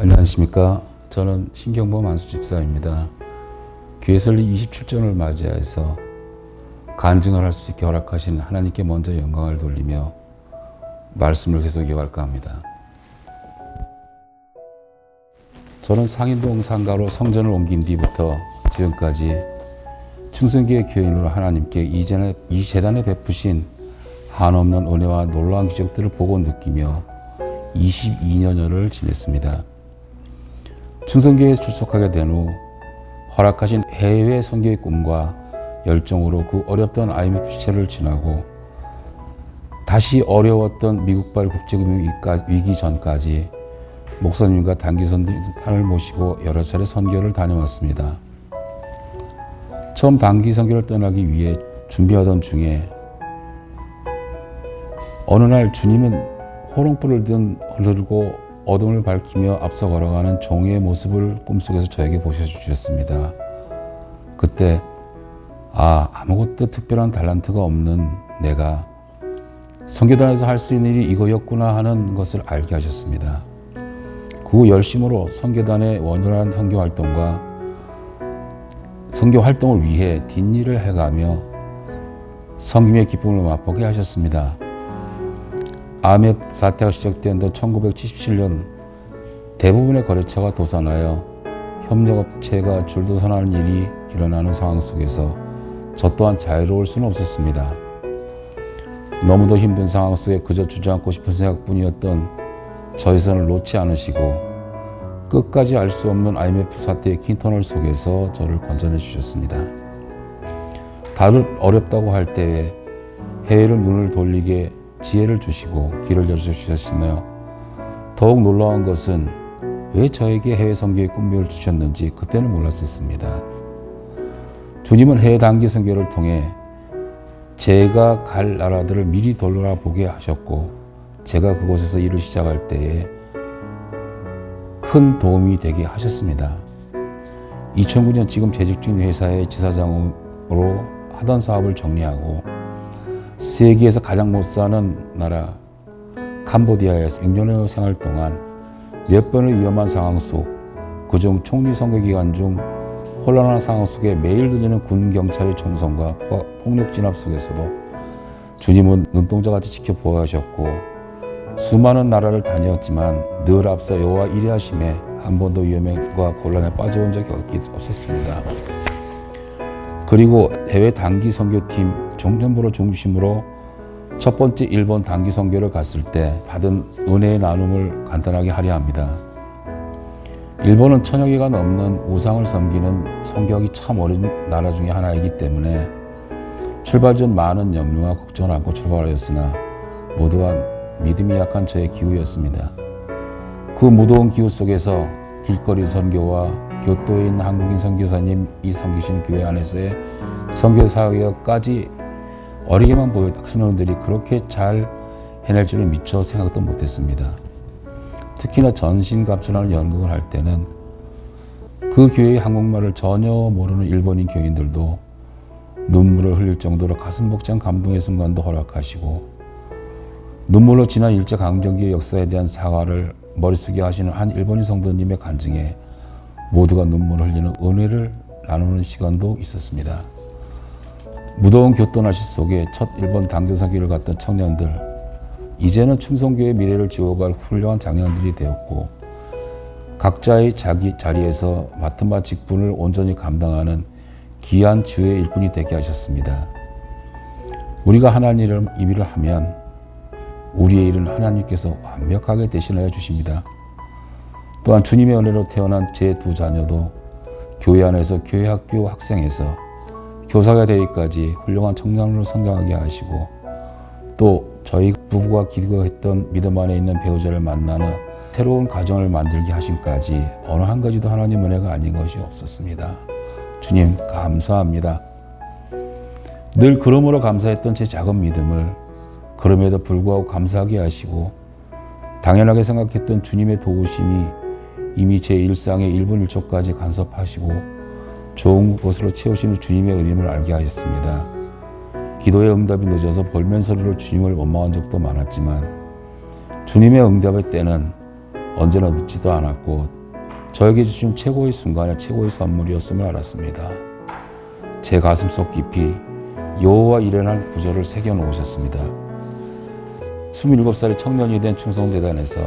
안녕하십니까. 저는 신경범 안수집사입니다. 교회 설립 27주년을 맞이해서 간증을 할 수 있게 허락하신 하나님께 먼저 영광을 돌리며 말씀을 계속 이어갈까 합니다. 저는 상인동 상가로 성전을 옮긴 뒤부터 지금까지 충성교회 교인으로 하나님께 이 재단에 베푸신 한없는 은혜와 놀라운 기적들을 보고 느끼며 22년여를 지냈습니다. 충성교회에 출석하게 된 후 허락하신 해외 선교의 꿈과 열정으로 그 어렵던 IMF 시절을 지나고 다시 어려웠던 미국발 국제금융 위기 전까지 목사님과 단기선교단을 모시고 여러 차례 선교를 다녀왔습니다. 처음 단기 선교를 떠나기 위해 준비하던 중에 어느 날 주님은 호롱불을 들고 어둠을 밝히며 앞서 걸어가는 종의 모습을 꿈속에서 저에게 보여주셨습니다. 그때 아무것도 특별한 달란트가 없는 내가 선교단에서 할 수 있는 일이 이거였구나 하는 것을 알게 하셨습니다. 그 후 열심으로 선교단의 원활한 선교 활동을 위해 뒷일을 해가며 섬김의 기쁨을 맛보게 하셨습니다. IMF 사태가 시작된 1977년 대부분의 거래처가 도산하여 협력업체가 줄도산하는 일이 일어나는 상황 속에서 저 또한 자유로울 수는 없었습니다. 너무도 힘든 상황 속에 그저 주저앉고 싶은 생각뿐이었던 저의 선을 놓지 않으시고 끝까지 알 수 없는 IMF 사태의 긴 터널 속에서 저를 건져내 주셨습니다. 다들 어렵다고 할 때에 해외로 눈을 돌리게 지혜를 주시고 길을 열어주셨으며 더욱 놀라운 것은 왜 저에게 해외 선교의 꿈을 주셨는지 그때는 몰랐었습니다. 주님은 해외 단기 선교를 통해 제가 갈 나라들을 미리 돌아보게 하셨고 제가 그곳에서 일을 시작할 때에 큰 도움이 되게 하셨습니다. 2009년 지금 재직 중인 회사의 지사장으로 하던 사업을 정리하고 세계에서 가장 못 사는 나라 캄보디아에서 6년의 생활 동안 몇 번의 위험한 상황 속 그중 총리 선거 기간 중 혼란한 상황 속에 매일 들리는 군 경찰의 총성과 폭력 진압 속에서도 주님은 눈동자같이 지켜보아 하셨고 수많은 나라를 다녔지만 늘 앞서 여호와 일하심에 한 번도 위험과 곤란에 빠져온 적이 없었습니다. 그리고 해외 단기 선교팀 종전부를 중심으로 첫 번째 일본 단기 선교를 갔을 때 받은 은혜의 나눔을 간단하게 하려 합니다. 일본은 1000여 개가 넘는 우상을 섬기는 선교하기 참 어려운 나라 중에 하나이기 때문에 출발 전 많은 염려와 걱정을 안고 출발하였으나 모두가 믿음이 약한 저의 기후였습니다. 그 무더운 기후 속에서 길거리 선교와 교토에 있는 한국인 선교사님 이 섬기신 교회 안에서의 선교 사역까지 어리게만 보였던 신혼들이 그렇게 잘 해낼 줄은 미처 생각도 못했습니다. 특히나 전신갑주라는 연극을 할 때는 그 교회의 한국말을 전혀 모르는 일본인 교인들도 눈물을 흘릴 정도로 가슴 벅찬 감동의 순간도 허락하시고 눈물로 지난 일제강점기의 역사에 대한 사과를 머릿속에 하시는 한 일본인 성도님의 간증에 모두가 눈물을 흘리는 은혜를 나누는 시간도 있었습니다. 무더운 교토 날씨 속에 첫 일본 단교사기를 갔던 청년들, 이제는 충성교회의 미래를 지어갈 훌륭한 장년들이 되었고 각자의 자기 자리에서 맡은 바 직분을 온전히 감당하는 귀한 주의 일꾼이 되게 하셨습니다. 우리가 하나님의 일을 하면 우리의 일은 하나님께서 완벽하게 대신하여 주십니다. 또한 주님의 은혜로 태어난 제 두 자녀도 교회 안에서 교회 학교 학생에서 교사가 되기까지 훌륭한 청년으로 성장하게 하시고 또 저희 부부가 기도했던 믿음 안에 있는 배우자를 만나는 새로운 가정을 만들게 하심까지 어느 한 가지도 하나님 은혜가 아닌 것이 없었습니다. 주님 감사합니다. 늘 그러므로 감사했던 제 작은 믿음을 그럼에도 불구하고 감사하게 하시고 당연하게 생각했던 주님의 도우심이 이미 제 일상의 1분 1초까지 간섭하시고 좋은 것으로 채우시는 주님의 은임을 알게 하셨습니다. 기도의 응답이 늦어서 볼멘 소리로 주님을 원망한 적도 많았지만 주님의 응답의 때는 언제나 늦지도 않았고 저에게 주신 최고의 순간에 최고의 선물이었음을 알았습니다. 제 가슴속 깊이 여호와 이레라는 구절을 새겨놓으셨습니다. 27살의 청년이 된 충성재단에서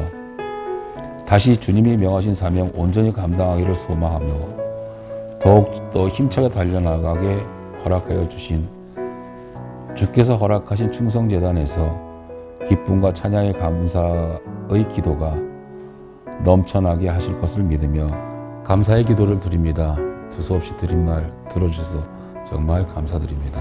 다시 주님이 명하신 사명 온전히 감당하기를 소망하며 더욱더 힘차게 달려나가게 허락하여 주신 주께서 허락하신 충성재단에서 기쁨과 찬양의 감사의 기도가 넘쳐나게 하실 것을 믿으며 감사의 기도를 드립니다. 두서없이 드린 말 들어주셔서 정말 감사드립니다.